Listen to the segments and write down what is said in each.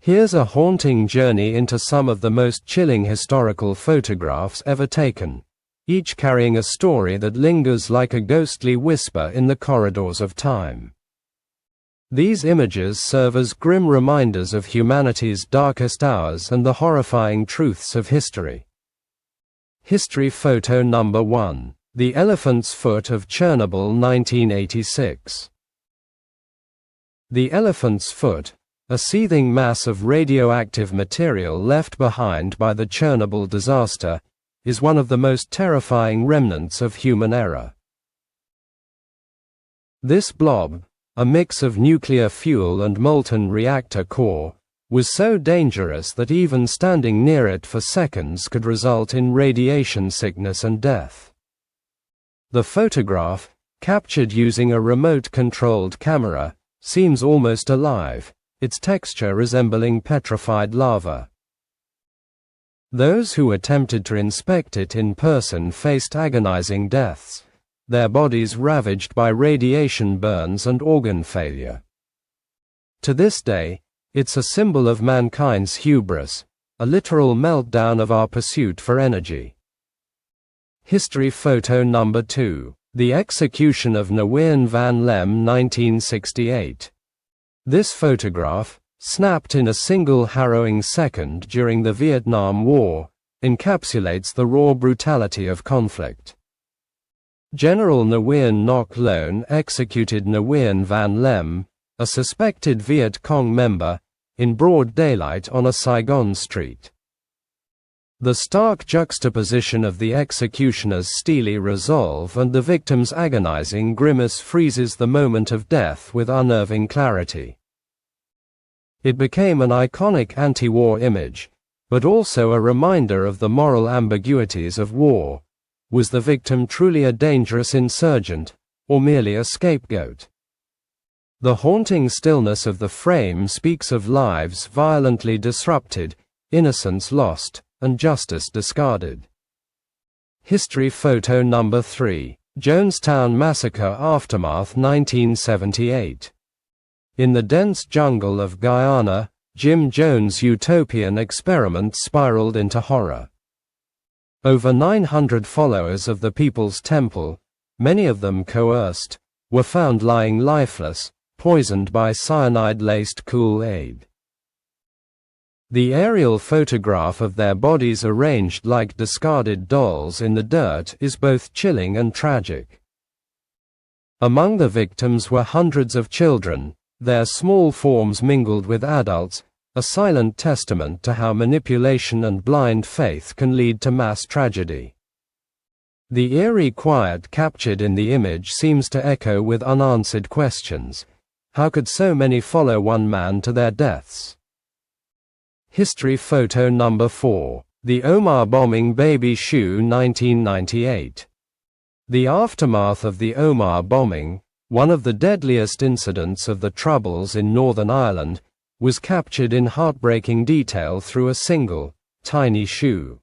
Here's a haunting journey into some of the most chilling historical photographs ever taken, each carrying a story that lingers like a ghostly whisper in the corridors of time. These images serve as grim reminders of humanity's darkest hours and the horrifying truths of history. History photo number 1. The Elephant's Foot of Chernobyl 1986. The Elephant's Foot, a seething mass of radioactive material left behind by the Chernobyl disaster, is one of the most terrifying remnants of human error. This blob, a mix of nuclear fuel and molten reactor core, was so dangerous that even standing near it for seconds could result in radiation sickness and death. The photograph, captured using a remote-controlled camera, seems almost alive, its texture resembling petrified lava. Those who attempted to inspect it in person faced agonizing deaths, their bodies ravaged by radiation burns and organ failure. To this day, it's a symbol of mankind's hubris, a literal meltdown of our pursuit for energy. History photo number 2. The Execution of Nguyen Van Lem 1968. This photograph, snapped in a single harrowing second during the Vietnam War, encapsulates the raw brutality of conflict. General Nguyen Ngoc Loan executed Nguyen Van Lem, a suspected Viet Cong member, in broad daylight on a Saigon street. The stark juxtaposition of the executioner's steely resolve and the victim's agonizing grimace freezes the moment of death with unnerving clarity. It became an iconic anti-war image, but also a reminder of the moral ambiguities of war. Was the victim truly a dangerous insurgent, or merely a scapegoat? The haunting stillness of the frame speaks of lives violently disrupted, innocence lost, and justice discarded. History photo number 3. Jonestown Massacre Aftermath 1978. In the dense jungle of Guyana, Jim Jones' utopian experiment spiraled into horror. Over 900 followers of the People's Temple, many of them coerced, were found lying lifeless, poisoned by cyanide-laced Kool-Aid. The aerial photograph of their bodies arranged like discarded dolls in the dirt is both chilling and tragic. Among the victims were hundreds of children, their small forms mingled with adults, a silent testament to how manipulation and blind faith can lead to mass tragedy. The eerie quiet captured in the image seems to echo with unanswered questions. How could so many follow one man to their deaths? History photo number 4. The Omar Bombing Baby Shoe 1998. The aftermath of the Omar bombing, one of the deadliest incidents of the Troubles in Northern Ireland, was captured in heartbreaking detail through a single, tiny shoe.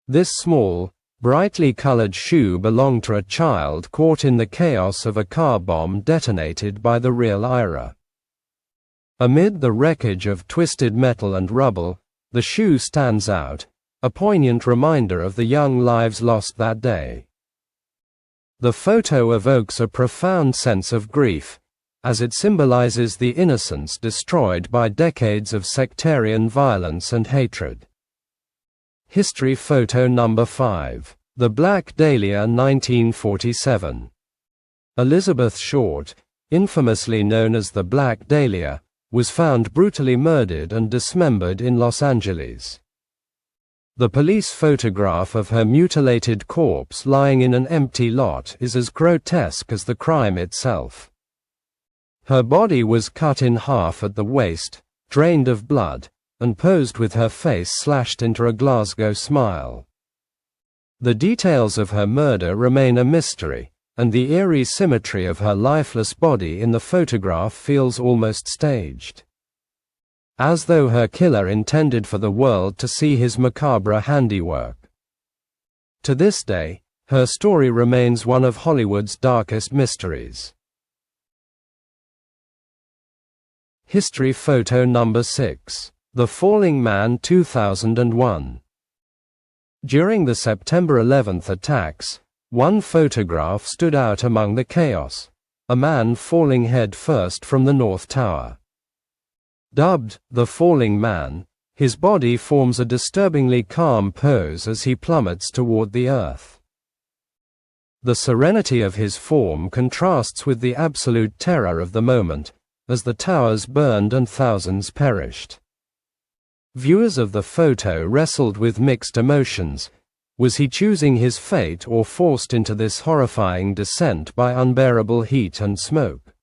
This small, brightly colored shoe belonged to a child caught in the chaos of a car bomb detonated by the real IRA. Amid the wreckage of twisted metal and rubble, the shoe stands out, a poignant reminder of the young lives lost that day. The photo evokes a profound sense of grief, as it symbolizes the innocence destroyed by decades of sectarian violence and hatred. History photo number 5. The Black Dahlia 1947. Elizabeth Short, infamously known as the Black Dahlia, was found brutally murdered and dismembered in Los Angeles. The police photograph of her mutilated corpse lying in an empty lot is as grotesque as the crime itself. Her body was cut in half at the waist, drained of blood, and posed with her face slashed into a Glasgow smile. The details of her murder remain a mystery, and the eerie symmetry of her lifeless body in the photograph feels almost staged. As though her killer intended for the world to see his macabre handiwork. To this day, her story remains one of Hollywood's darkest mysteries. History photo number 6. The Falling Man 2001. During the September 11th attacks, one photograph stood out among the chaos: a man falling head first from the North Tower. Dubbed the Falling Man, his body forms a disturbingly calm pose as he plummets toward the earth. The serenity of his form contrasts with the absolute terror of the moment, as the towers burned and thousands perished. Viewers of the photo wrestled with mixed emotions. Was he choosing his fate or forced into this horrifying descent by unbearable heat and smoke?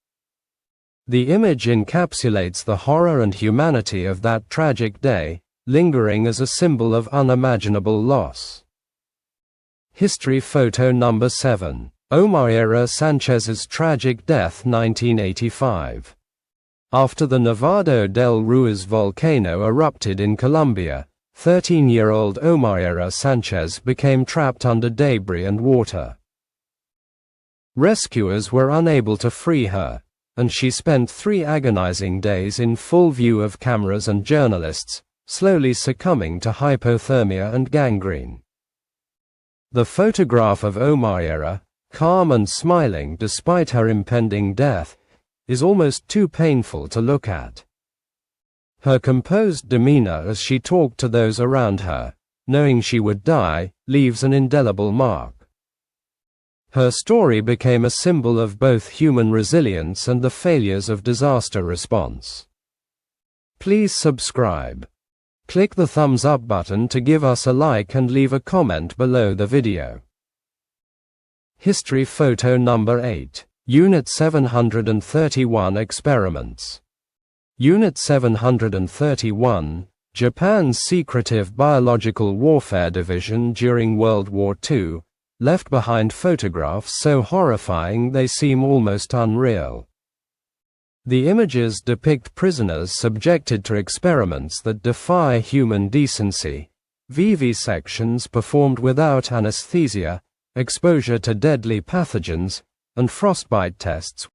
The image encapsulates the horror and humanity of that tragic day, lingering as a symbol of unimaginable loss. History photo number 7. Omaira Sanchez's tragic death 1985. After the Nevado del Ruiz volcano erupted in Colombia, 13-year-old Omaira Sanchez became trapped under debris and water. Rescuers were unable to free her, and she spent 3 agonizing days in full view of cameras and journalists, slowly succumbing to hypothermia and gangrene. The photograph of Omaira, calm and smiling despite her impending death, is almost too painful to look at. Her composed demeanor as she talked to those around her, knowing she would die, leaves an indelible mark. Her story became a symbol of both human resilience and the failures of disaster response. Please subscribe. Click the thumbs up button to give us a like and leave a comment below the video. History photo number 8. Unit 731 Experiments. Unit 731, Japan's secretive biological warfare division during World War II, left behind photographs so horrifying they seem almost unreal. The images depict prisoners subjected to experiments that defy human decency, vivisections performed without anesthesia, exposure to deadly pathogens, and frostbite tests.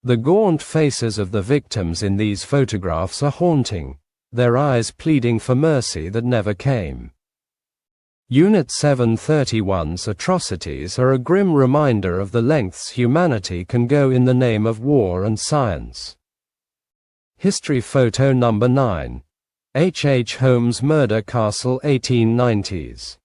The gaunt faces of the victims in these photographs are haunting, their eyes pleading for mercy that never came. Unit 731's atrocities are a grim reminder of the lengths humanity can go in the name of war and science. History photo number 9. H. H. Holmes Murder Castle 1890s.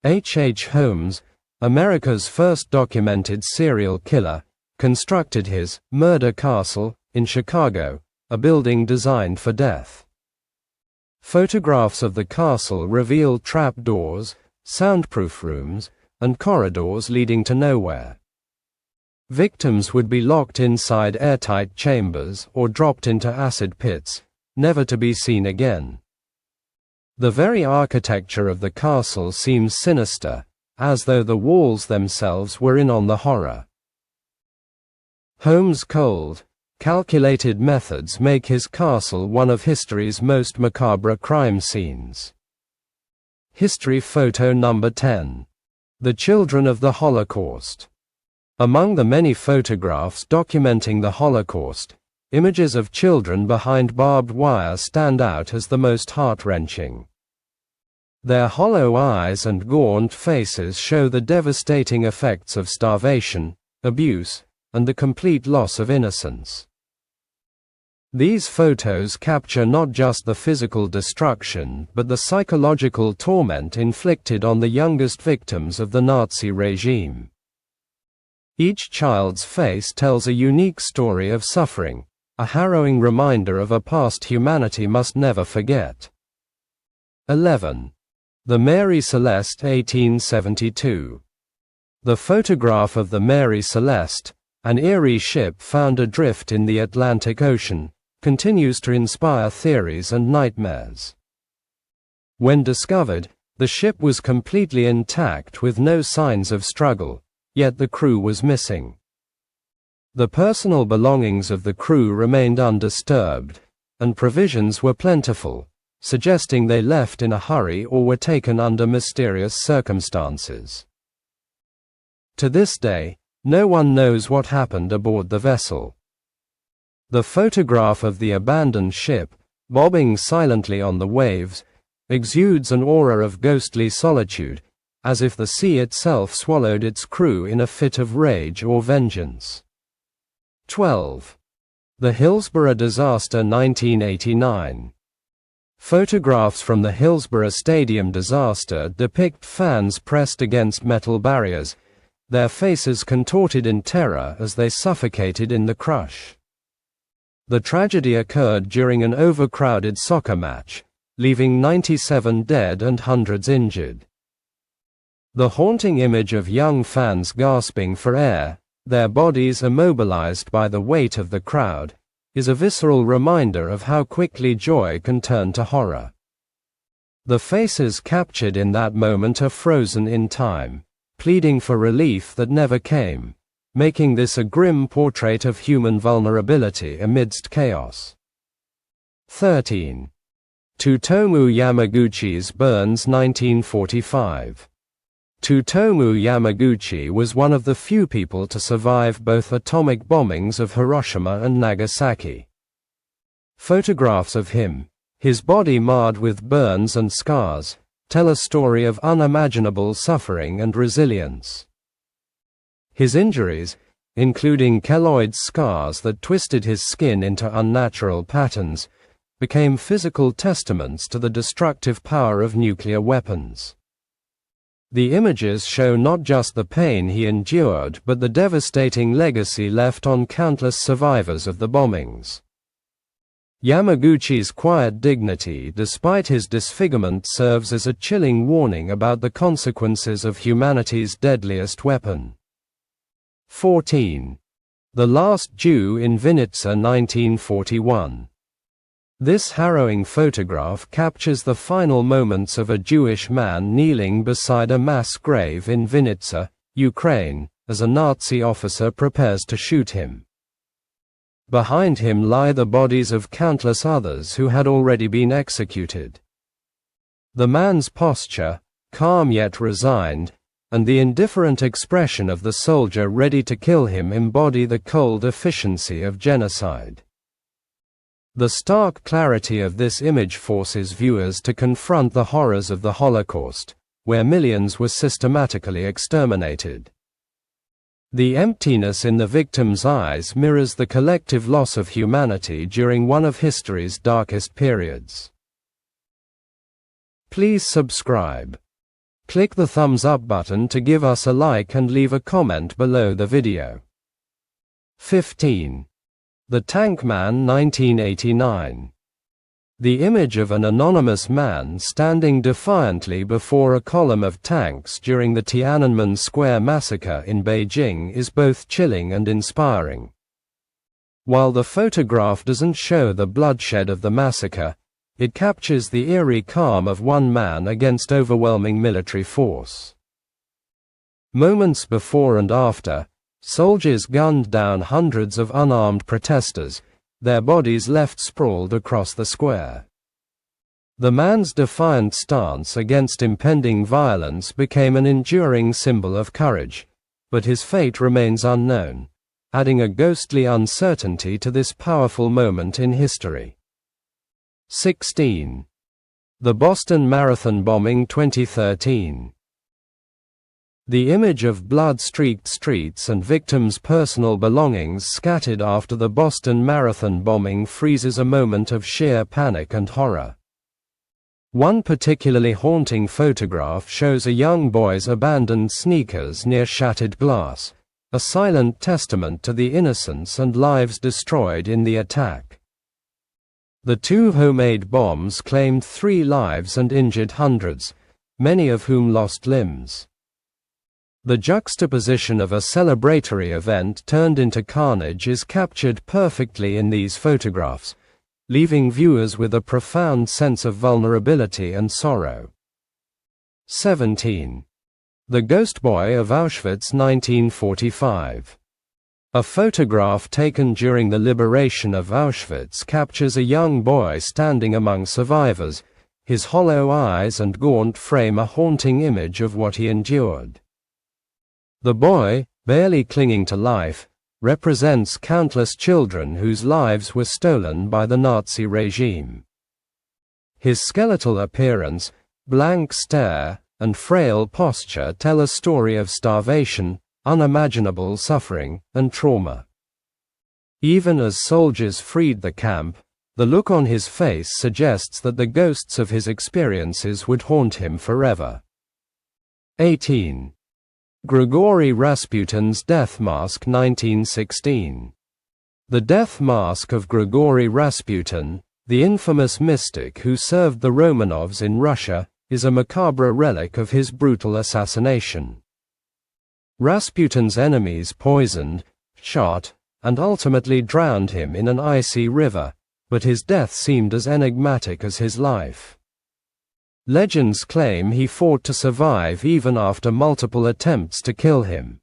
H. H. Holmes, America's first documented serial killer, constructed his murder castle in Chicago, a building designed for death. Photographs of the castle reveal trapdoors, soundproof rooms, and corridors leading to nowhere. Victims would be locked inside airtight chambers or dropped into acid pits, never to be seen again. The very architecture of the castle seems sinister, as though the walls themselves were in on the horror. Holmes' cold, calculated methods make his castle one of history's most macabre crime scenes. History photo number 10. The Children of the Holocaust. Among the many photographs documenting the Holocaust, images of children behind barbed wire stand out as the most heart-wrenching. Their hollow eyes and gaunt faces show the devastating effects of starvation, abuse, and the complete loss of innocence. These photos capture not just the physical destruction but the psychological torment inflicted on the youngest victims of the Nazi regime. Each child's face tells a unique story of suffering, a harrowing reminder of a past humanity must never forget. 11. The Mary Celeste 1872. The photograph of the Mary Celeste, an eerie ship found adrift in the Atlantic Ocean, continues to inspire theories and nightmares. When discovered, the ship was completely intact with no signs of struggle, yet the crew was missing. The personal belongings of the crew remained undisturbed, and provisions were plentiful, suggesting they left in a hurry or were taken under mysterious circumstances. To this day, no one knows what happened aboard the vessel. The photograph of the abandoned ship, bobbing silently on the waves, exudes an aura of ghostly solitude, as if the sea itself swallowed its crew in a fit of rage or vengeance. 12. The Hillsborough disaster 1989. Photographs from the Hillsborough Stadium disaster depict fans pressed against metal barriers, their faces contorted in terror as they suffocated in the crush. The tragedy occurred during an overcrowded soccer match, leaving 97 dead and hundreds injured. The haunting image of young fans gasping for air, their bodies immobilized by the weight of the crowd, is a visceral reminder of how quickly joy can turn to horror. The faces captured in that moment are frozen in time, pleading for relief that never came, making this a grim portrait of human vulnerability amidst chaos. 13. Tsutomu Yamaguchi's burns 1945. Tsutomu Yamaguchi was one of the few people to survive both atomic bombings of Hiroshima and Nagasaki. Photographs of him, his body marred with burns and scars, tell a story of unimaginable suffering and resilience. His injuries, including keloid scars that twisted his skin into unnatural patterns, became physical testaments to the destructive power of nuclear weapons. The images show not just the pain he endured but the devastating legacy left on countless survivors of the bombings. Yamaguchi's quiet dignity despite his disfigurement serves as a chilling warning about the consequences of humanity's deadliest weapon. 14. The Last Jew in Vinnitsa 1941. This harrowing photograph captures the final moments of a Jewish man kneeling beside a mass grave in Vinnitsa, Ukraine, as a Nazi officer prepares to shoot him. Behind him lie the bodies of countless others who had already been executed. The man's posture, calm yet resigned, and the indifferent expression of the soldier ready to kill him embody the cold efficiency of genocide. The stark clarity of this image forces viewers to confront the horrors of the Holocaust, where millions were systematically exterminated. The emptiness in the victim's eyes mirrors the collective loss of humanity during one of history's darkest periods. Please subscribe. Click the thumbs up button to give us a like and leave a comment below the video. 15. The Tank Man 1989. The image of an anonymous man standing defiantly before a column of tanks during the Tiananmen Square massacre in Beijing is both chilling and inspiring. While the photograph doesn't show the bloodshed of the massacre, it captures the eerie calm of one man against overwhelming military force. Moments before and after, soldiers gunned down hundreds of unarmed protesters, their bodies left sprawled across the square. The man's defiant stance against impending violence became an enduring symbol of courage, but his fate remains unknown, adding a ghostly uncertainty to this powerful moment in history. 16. The Boston Marathon bombing 2013. The image of blood-streaked streets and victims' personal belongings scattered after the Boston Marathon bombing freezes a moment of sheer panic and horror. One particularly haunting photograph shows a young boy's abandoned sneakers near shattered glass, a silent testament to the innocence and lives destroyed in the attack. The two homemade bombs claimed 3 lives and injured hundreds, many of whom lost limbs. The juxtaposition of a celebratory event turned into carnage is captured perfectly in these photographs, leaving viewers with a profound sense of vulnerability and sorrow. 17. The Ghost Boy of Auschwitz 1945. A photograph taken during the liberation of Auschwitz captures a young boy standing among survivors, his hollow eyes and gaunt frame a haunting image of what he endured. The boy, barely clinging to life, represents countless children whose lives were stolen by the Nazi regime. His skeletal appearance, blank stare, and frail posture tell a story of starvation, unimaginable suffering, and trauma. Even as soldiers freed the camp, the look on his face suggests that the ghosts of his experiences would haunt him forever. 18. Grigory Rasputin's Death Mask, 1916. The death mask of Grigory Rasputin, the infamous mystic who served the Romanovs in Russia, is a macabre relic of his brutal assassination. Rasputin's enemies poisoned, shot, and ultimately drowned him in an icy river, but his death seemed as enigmatic as his life. Legends claim he fought to survive even after multiple attempts to kill him.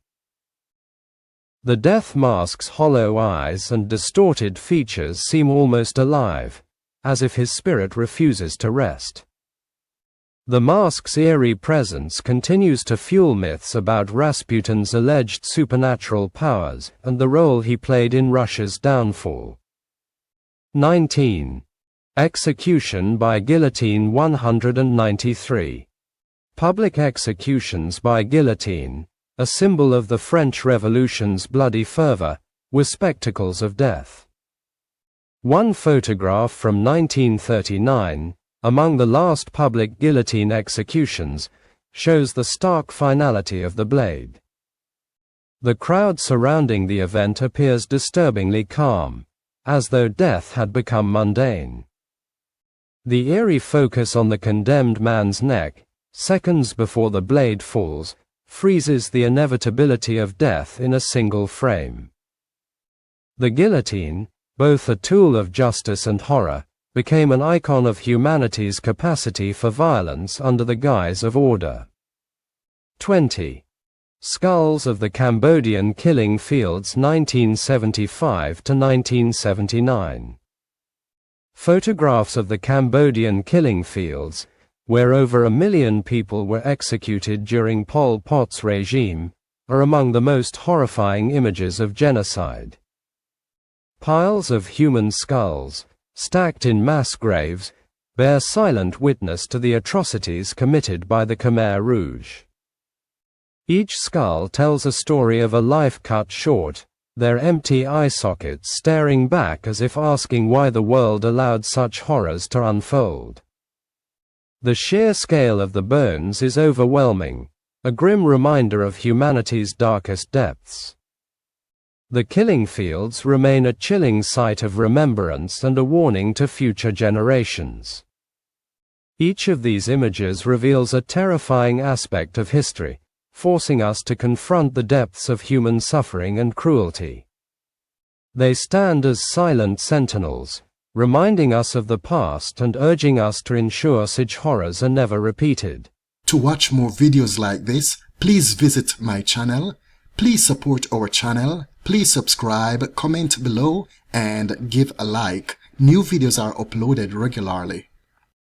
The death mask's hollow eyes and distorted features seem almost alive, as if his spirit refuses to rest. The mask's eerie presence continues to fuel myths about Rasputin's alleged supernatural powers and the role he played in Russia's downfall. 19. Execution by guillotine 193. Public executions by guillotine, a symbol of the French Revolution's bloody fervor, were spectacles of death. One photograph from 1939, among the last public guillotine executions, shows the stark finality of the blade. The crowd surrounding the event appears disturbingly calm, as though death had become mundane. The eerie focus on the condemned man's neck, seconds before the blade falls, freezes the inevitability of death in a single frame. The guillotine, both a tool of justice and horror, became an icon of humanity's capacity for violence under the guise of order. 20. Skulls of the Cambodian Killing Fields 1975 to 1979. Photographs of the Cambodian killing fields, where over 1 million people were executed during Pol Pot's regime, are among the most horrifying images of genocide. Piles of human skulls, stacked in mass graves, bear silent witness to the atrocities committed by the Khmer Rouge. Each skull tells a story of a life cut short, their empty eye sockets staring back as if asking why the world allowed such horrors to unfold. The sheer scale of the bones is overwhelming, a grim reminder of humanity's darkest depths. The killing fields remain a chilling sight of remembrance and a warning to future generations. Each of these images reveals a terrifying aspect of history, forcing us to confront the depths of human suffering and cruelty. They stand as silent sentinels, reminding us of the past and urging us to ensure such horrors are never repeated. To watch more videos like this, please visit my channel. Please support our channel. Please subscribe, comment below, and give a like. New videos are uploaded regularly.